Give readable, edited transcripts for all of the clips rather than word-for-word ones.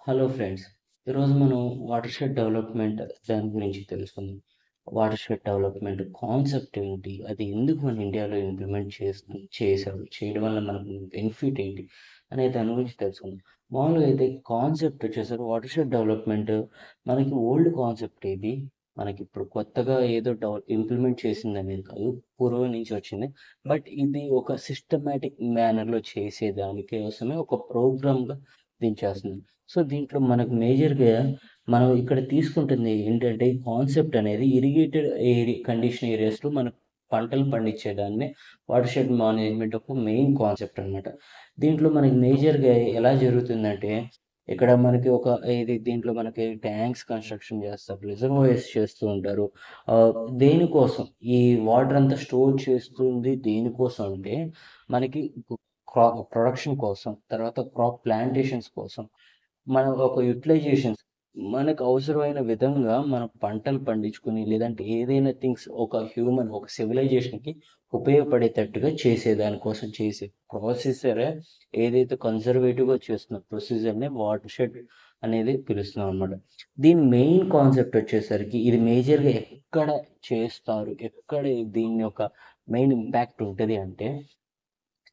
Hello friends. ఈరోజు మనం watershed development దాని గురించి తెలుసుకుందాం. వాటర్‌షెడ్ డెవలప్‌మెంట్ కాన్సెప్ట్ ఏంటి? అది ఎందుకు మన ఇండియాలో ఇంప్లిమెంట్ చేశారు? చేయడం వల్ల మనకు బెనిఫిట్ ఏంటి? అనే దాని గురించి తెలుసుకుందాం. మామూలుగా అయితే కాన్సెప్ట్ వచ్చేసరికి వాటర్‌షెడ్ డెవలప్‌మెంట్ మనకి ఓల్డ్ కాన్సెప్ట్ ఇది. మనకిప్పుడు కొత్తగా ఏదో ఇంప్లిమెంట్ చేసిందనేది కాదు. పూర్వం నుంచి వచ్చింది. బట్ ఇది ఒక సిస్టమాటిక్ మేనర్‌లో చేసేదాని కోసమే ఒక ప్రోగ్రామ్‌గా దీన్ని చేస్తున్నారు. సో, దీంట్లో మనకు మేజర్‌గా మనం ఇక్కడ తీసుకుంటుంది ఏంటంటే, ఈ కాన్సెప్ట్ అనేది ఇరిగేటెడ్ కండిషన్ ఏరియాస్‌లో మనం పంటలు పండించేదాన్ని వాటర్‌షెడ్ మేనేజ్‌మెంట్ ఒక మెయిన్ కాన్సెప్ట్ అనమాట. దీంట్లో మనకి మేజర్‌గా ఎలా జరుగుతుందంటే, ఇక్కడ మనకి ఒక దీంట్లో మనకి ట్యాంక్స్ కన్‌స్ట్రక్షన్ చేస్తారు. రిజర్వాయర్స్ చేస్తూ ఉంటారు. ఆహ్, దేనికోసం? ఈ వాటర్ అంతా స్టోర్ చేస్తుంది దేనికోసం అంటే, మనకి ప్రొడక్షన్ కోసం, తర్వాత క్రాప్ ప్లాంటేషన్స్ కోసం. మన ఒక యుటిలైజేషన్స్ మనకు అవసరమైన విధంగా మనం పంటలు పండించుకొని, లేదంటే ఏదైనా థింగ్స్ ఒక సివిలైజేషన్‌కి ఉపయోగపడేటట్టుగా చేసేదాని కోసం చేసే ప్రాసెసరే ఏదైతే కన్జర్వేటివ్‌గా చేస్తున్న ప్రొసీజర్‌నే వాటర్‌షెడ్ అనేది పిలుస్తున్నాం అనమాట. దీని మెయిన్ కాన్సెప్ట్ వచ్చేసరికి ఇది మేజర్‌గా ఎక్కడ చేస్తారు? ఎక్కడ దీని యొక్క మెయిన్ ఇంపాక్ట్ ఉంటది అంటే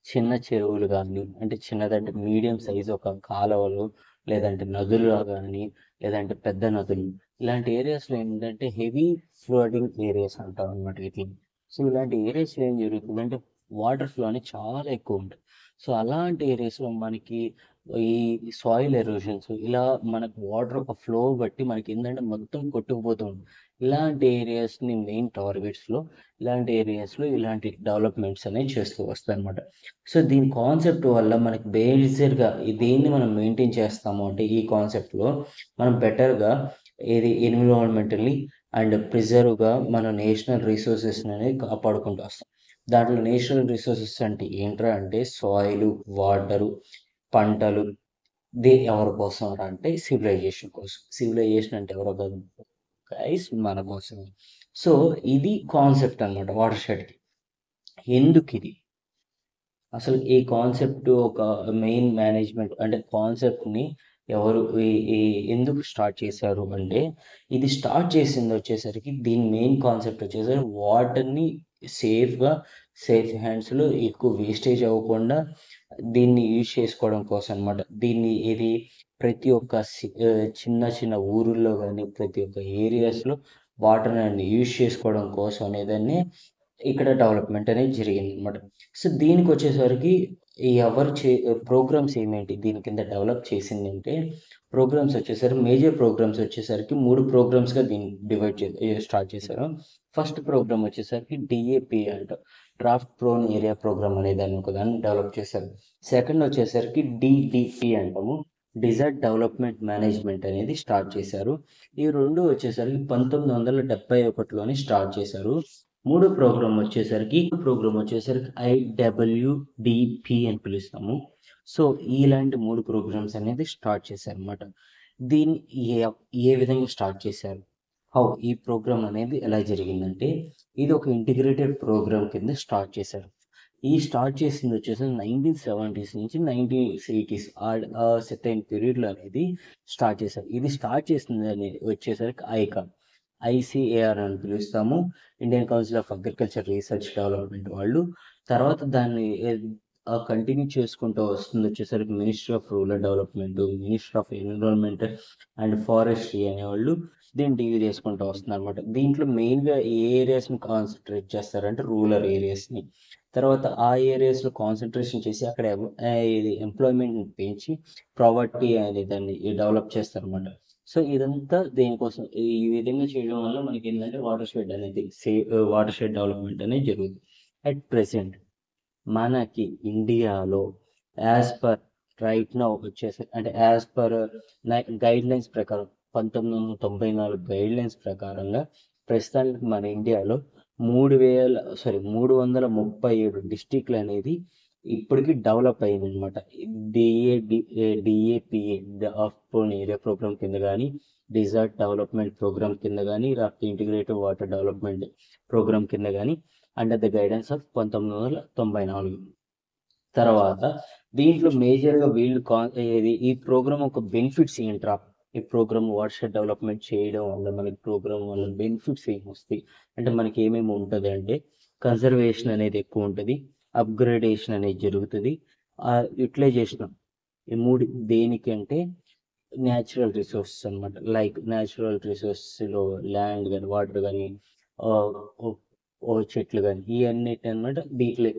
చిన్న చెరువులు గానీ, అంటే చిన్నదంటే మీడియం సైజ్ ఒక కాలవలు, లేదంటే నదులు గానీ, లేదంటే పెద్ద నదులు. ఇలాంటి ఏరియాస్‌లో ఏంటంటే హెవీ ఫ్లోటింగ్ ఏరియాస్ అంటామనమాట వీటిని. సో, ఇలాంటి ఏరియాస్‌లో ఏం జరుగుతుందంటే వాటర్ ఫ్లో అనేది చాలా ఎక్కువుంటది. సో, అలాంటి ఏరియాస్‌లో మనకి ఈ సాయిల్ ఎరోషన్స్ ఇలా మనకు వాటర్ ఒక ఫ్లో బట్టి మనకేందంటే మొత్తం కొట్టుకుపోతూ ఉంటుంది. ఇలాంటి ఏరియాస్‌ని మెయిన్ టార్గెట్స్‌లో ఇలాంటి డెవలప్‌మెంట్స్ అనేవి చేస్తూ వస్తారనమాట. సో, దీని కాన్సెప్ట్ వల్ల మనకి బేసిక్‌గా దేన్ని మనం మెయింటైన్ చేస్తాము అంటే ఈ కాన్సెప్ట్‌లో మనం బెటర్‌గా ఎన్విరాన్మెంటల్లీ అండ్ ప్రిజర్వ్‌గా మన నేషనల్ రిసోర్సెస్‌ననేది కాపాడుకుంటూ వస్తాం. దాంట్లో నేషనల్ రిసోర్సెస్ అంటే ఏంట్రా అంటే సాయిలు, వాటరు, పంటలు. ఎవరి కోసంరా అంటే సివిలైజేషన్ కోసం. సివిలైజేషన్ అంటే ఎవరో కాదు గైస్ మన కోసమే. సో, ఇది కాన్సెప్ట్ అన్నమాట వాటర్‌షెడ్‌కి. ఎందుకిది? అసలు ఈ కాన్సెప్ట్ ఒక మెయిన్ మేనేజ్మెంట్ అంటే కాన్సెప్ట్‌ని ఎవరు ఈ ఈ ఎందుకు స్టార్ట్ చేశారు అంటే, ఇది స్టార్ట్ చేసిందొచ్చేసరికి దీని మెయిన్ కాన్సెప్ట్ వచ్చేసరికి వాటర్‌ని సేఫ్‌గా, సేఫ్ హ్యాండ్స్‌లో ఎక్కువ వేస్టేజ్ అవ్వకుండా దీన్ని యూజ్ చేసుకోవడం కోసం అనమాట. ప్రతి ఒక్క చిన్న చిన్న ఊరుల్లో గాని, ప్రతి ఒక్క ఏరియాస్‌లో వాటర్‌ని యూజ్ చేసుకోవడం కోసం అనేదాన్ని ఇక్కడ డెవలప్‌మెంట్ అనేది జరిగిందనమాట. సో, దీనికొచ్చేసరికి ఎవరు చే ప్రోగ్రామ్స్ ఏమేంటి దీని కింద డెవలప్ చేసిందంటే, ప్రోగ్రామ్స్ వచ్చేసరికి మేజర్ ప్రోగ్రామ్స్ వచ్చేసరికి 3 ప్రోగ్రామ్స్‌గా దీన్ని స్టార్ట్ చేశారు. ఫస్ట్ ప్రోగ్రామ్ వచ్చేసరికి డీఏపీ అంట. డ్రాఫ్ట్ ప్రోన్ ఏరియా ప్రోగ్రామ్ అనే దాన్ని ఒకదాన్ని డెవలప్ చేశారు. సెకండ్ వచ్చేసరికి డీడీపీ అంటాము. డిజార్ట్ డెవలప్‌మెంట్ మేనేజ్‌మెంట్ అనేది స్టార్ట్ చేశారు. ఈ 2 వచ్చేసరికి 1971లోనే స్టార్ట్ చేశారు. ప్రోగ్రామ్ వచ్చేసరికి ఐడబ్ల్యూడిపి అని పిలుస్తాము. సో, ఇలాంటి 3 ప్రోగ్రామ్స్ అనేది స్టార్ట్ చేశారనమాట. దీన్ని ఏ ఏ విధంగా స్టార్ట్ చేశారు? ఈ ప్రోగ్రామ్ అనేది ఎలా జరిగిందంటే, ఇది ఒక ఇంటిగ్రేటెడ్ ప్రోగ్రామ్ కింద స్టార్ట్ చేశారు. స్టార్ట్ చేసిందొచ్చేసి 1970స్ నుంచి 1980స్ సెర్టైన్ పీరియడ్‌లో అనేది స్టార్ట్ చేశారు. ఇది స్టార్ట్ చేసిందని వచ్చేసరికి ఐసీఏఆర్ అని పిలుస్తాము. Indian council of agriculture research development వాళ్ళు. తర్వాత దాన్ని కంటిన్యూ చేసుకుంటూ వస్తుందొచ్చేసరికి ministry of rural development, ministry of environment and forestry అనేవాళ్ళు దీన్ని డీల్ చేసుకుంటూ వస్తున్నారనమాట. దీంట్లో మెయిన్‌గా ఏ ఏరియాస్‌ని కాన్సంట్రేట్ చేస్తారంటే రూరల్ ఏరియాస్‌ని. తర్వాత ఆ ఏరియాస్‌లో కాన్సంట్రేషన్ చేసి అక్కడ ఇది ఎంప్లాయ్‌మెంట్‌ని పెంచి ప్రావర్టీ అనే దాన్ని డెవలప్ చేస్తారనమాట. సో, ఇదంతా దేనికోసం? ఈ విధంగా చేయడం వల్ల మనకేంటంటే వాటర్ షెడ్ డెవలప్‌మెంట్ అనేది జరుగుతుంది. అట్ ప్రెజెంట్ మనకి ఇండియాలో యాస్ పర్ రైట్ నౌ వచ్చేసి అంటే యాస్ పర్ గైడ్‌లైన్స్ ప్రకారం 1994 గైడ్‌లైన్స్ ప్రకారంగా ప్రస్తుతానికి మన ఇండియాలో 337 డిస్ట్రిక్ట్‌లనేది ఇప్పటికి డెవలప్ అయిందనమాట. డీఏపీఏ డ్రాఫ్ట్ ఏరియా ప్రోగ్రామ్ కింద గాని, డిజార్ట్ డెవలప్‌మెంట్ ప్రోగ్రామ్ కింద గాని, లేకపోతే ఇంటిగ్రేటెడ్ వాటర్ డెవలప్‌మెంట్ ప్రోగ్రామ్ కింద గాని అండర్ ద గైడెన్స్ ఆఫ్ 1994. తర్వాత దీంట్లో మేజర్గా వీళ్ళు ఈ ప్రోగ్రామ్ ఒక బెనిఫిట్స్ ఏంట్రా, ఈ ప్రోగ్రామ్ వాటర్ షెడ్ డెవలప్మెంట్ చేయడం వల్ల మనకి ప్రోగ్రామ్ వల్ల బెనిఫిట్స్ ఏమొస్తాయి అంటే మనకి ఏమేమి ఉంటుంది అంటే కన్జర్వేషన్ అనేది ఎక్కువ ఉంటుంది, అప్గ్రేడేషన్ అనేది జరుగుతుంది, యూటిలైజేషన్. ఈ మూడు దేనికి అంటే న్యాచురల్ రిసోర్సెస్ అనమాట. లైక్ న్యాచురల్ రిసోర్స్లో ల్యాండ్ కానీ వాటర్ కానీ చెట్లు కానీ ఇవన్నిటి అనమాట. దీంట్లో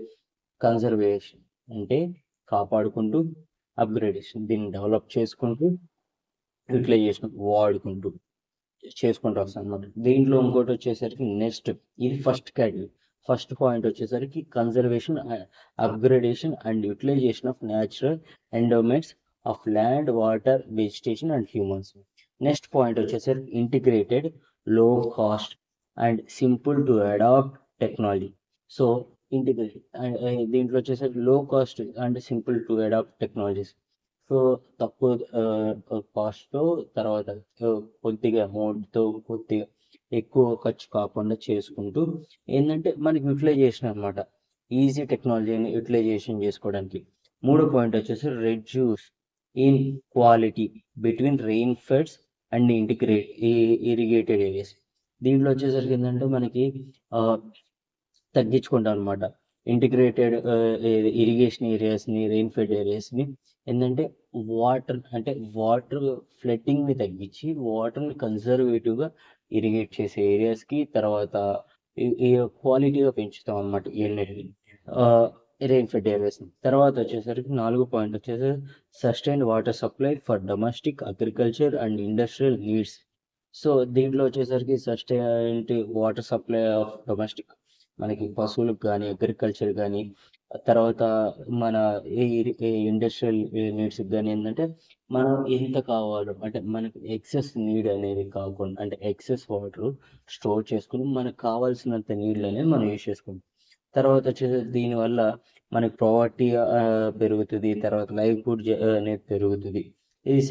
కన్జర్వేషన్ అంటే కాపాడుకుంటూ, అప్గ్రేడేషన్ దీన్ని డెవలప్ చేసుకుంటూ, యూటిలైజేషన్ వాడుకుంటూ చేసుకుంటూ వస్తాం అనమాట. దీంట్లో ఇంకోటి వచ్చేసరికి నెక్స్ట్, ఇది ఫస్ట్ కేటగిరీ. ఫస్ట్ పాయింట్ వచ్చేసరికి conservation, upgradation and utilization of natural endowments of land, water, vegetation and humans. Next point వచ్చేసరికి integrated, low cost and simple to adapt technology. So integrated దీంట్లో వచ్చేసరికి low cost and simple to adapt technologies. So తక్కువ కాస్ట్తో, తర్వాత కొద్దిగా అమౌంట్తో, కొద్దిగా ఎక్కువ ఖర్చు కాకుండా చేసుకుంటూ ఏంటంటే మనకి యూటిలైజేషన్ అనమాట, ఈజీ టెక్నాలజీని యూటిలైజేషన్ చేసుకోవడానికి. మూడో పాయింట్ వచ్చేసి reduce in quality between rain Fed's and irrigated areas. దీంట్లో వచ్చేసరికి ఏంటంటే మనకి తగ్గించుకుంటాం అనమాట. ఇంటిగ్రేటెడ్ ఇరిగేషన్ ఏరియాస్ని, రెయిన్ ఫెడ్ ఏరియాస్ని ఏంటంటే వాటర్ ఫ్లడ్డింగ్ని తగ్గించి వాటర్ని కన్జర్వేటివ్గా ఇరిగేట్ చేసే ఏరియాస్కి, తర్వాత క్వాలిటీగా పెంచుతాం అనమాట ఇవన్నీ రెయిన్ ఫెడ్ ఏరియాస్ని. తర్వాత వచ్చేసరికి నాలుగో పాయింట్ వచ్చేసరికి sustained water supply for domestic, agriculture and industrial needs. So దీంట్లో వచ్చేసరికి sustained water supply of domestic, మనకి పశువులకు కానీ, అగ్రికల్చర్ కానీ, తర్వాత మన ఇండస్ట్రియల్ నీడ్స్కి కానీ ఏంటంటే మనం ఎంత కావాలో అంటే మనకి ఎక్సెస్ నీడ్ అనేది కాకుండా, అంటే ఎక్సెస్ వాటర్ స్టోర్ చేసుకుని మనకు కావాల్సినంత నీళ్ళు అనేది మనం యూజ్ చేసుకుంటాం. తర్వాత వచ్చేసి దీనివల్ల మనకి ప్రావర్టీ పెరుగుతుంది, తర్వాత లైవ్లీహుడ్ అనేది పెరుగుతుంది. ఇది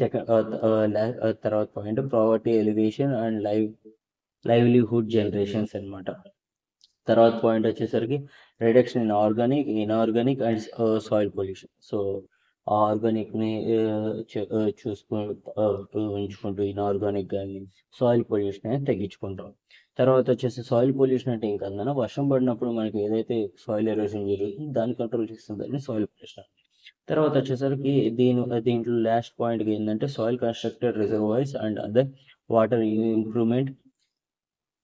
తర్వాత point poverty elevation and livelihood generations అనమాట. తర్వాత పాయింట్ వచ్చేసరికి reduction in inorganic and soil pollution. So ఆర్గానిక్ని ఉంచుకుంటూ ఇన్ఆర్గానిక్ కానీ సాయిల్ పొల్యూషన్ అనేది తగ్గించుకుంటాం. తర్వాత వచ్చేసి సాయిల్ పొల్యూషన్ అంటే ఇంకా అందన వర్షం పడినప్పుడు మనకి ఏదైతే సాయిల్ ఎరోషన్ జరుగుతుందో దాన్ని కంట్రోల్ చేస్తుంది సాయిల్ పొల్యూషన్. తర్వాత వచ్చేసరికి దీంట్లో లాస్ట్ పాయింట్ ఏంటంటే soil constructed reservoirs and other water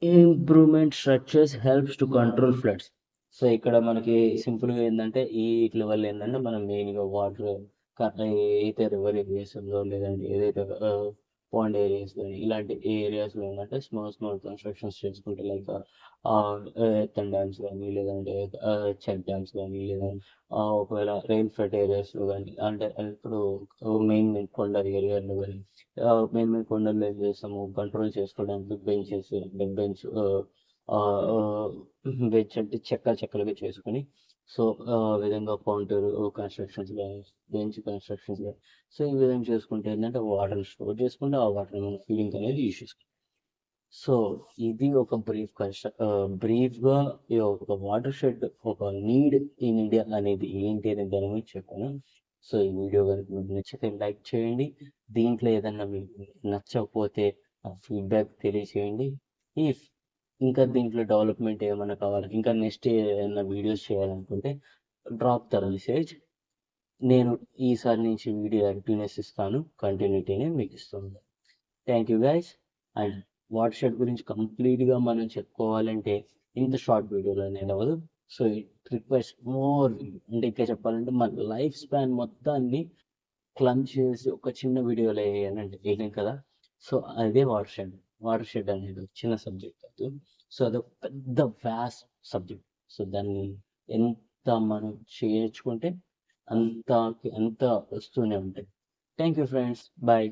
improvement structures helps to control floods. So ఇక్కడ మనకి సింపుల్గా ఏంటంటే వీటి వల్ల ఏంటంటే మనం మెయిన్గా వాటర్ ఏదైతే రివర్ ఏరియాస్ ఉందో, లేదంటే ఏదైతే పాండ్ ఏరియాస్ కానీ ఇలాంటి ఏరియాస్లో ఏంటంటే స్మాల్ కన్స్ట్రక్షన్స్ చేసుకుంటే లైక్ ఎత్తన్ డ్యామ్స్ కానీ, లేదంటే చెక్ డ్యామ్స్ కానీ, లేదా ఒకవేళ రెయిన్ ఫెడ్ ఏరియాస్లో కానీ, అంటే ఇప్పుడు మెయిన్ కొండ ఏరియాలో కానీ మెయిన్ కొండల్లో ఏం చేస్తాము కంట్రోల్ చేసుకోవడానికి బెంచెస్, బెంచ్ బెంచ్ అంటే చెక్కలుగా చేసుకొని, సో విధంగా కౌంటర్ కన్స్ట్రక్షన్స్ కానీ, బెంచ్ కన్స్ట్రక్షన్స్ కానీ, సో ఈ విధంగా చేసుకుంటే ఏంటంటే వాటర్ స్టోర్ చేసుకుంటే ఆ వాటర్ మనం ఫీలింగ్ అనేది యూజ్ చేసుకుంటాం. సో ఇది ఒక బ్రీఫ్గా ఈ ఒక వాటర్ షెడ్ ఒక నీడ్ ఇన్ ఇండియా అనేది ఏంటి అనే దాని గురించి చెప్పాను. సో ఈ వీడియో కనుక మీకు నచ్చితే లైక్ చేయండి. దీంట్లో ఏదన్నా మీకు నచ్చకపోతే ఫీడ్బ్యాక్ తెలియచేయండి. ఇఫ్ ఇంకా దీంట్లో డెవలప్మెంట్ ఏమైనా కావాలి, ఇంకా నెక్స్ట్ ఏమైనా వీడియోస్ చేయాలనుకుంటే డ్రాప్ ద మెసేజ్. నేను ఈసారి నుంచి వీడియో యాక్టివ్నెస్ ఇస్తాను, కంటిన్యూటీని మీకు ఇస్తాను. Thank you guys. And water shed గురించి కంప్లీట్గా మనం చెప్పుకోవాలంటే ఇంత షార్ట్ వీడియోలో అనేది అవ్వదు. సో ఇట్ రిక్వైర్స్ మోర్, అంటే ఇంకా చెప్పాలంటే మన లైఫ్ స్పాన్ మొత్తాన్ని క్లమ్ చేసి ఒక చిన్న వీడియోలో వేయాలంటే వేయలేం కదా. సో అదే వాటర్ షెడ్ అనేది చిన్న సబ్జెక్ట్ కాదు. సో అదొక పెద్ద వ్యాస్ట్ సబ్జెక్ట్. సో దాన్ని ఎంత మనం చేర్చుకుంటే అంత వస్తూనే ఉంటాయి. Thank you friends, bye.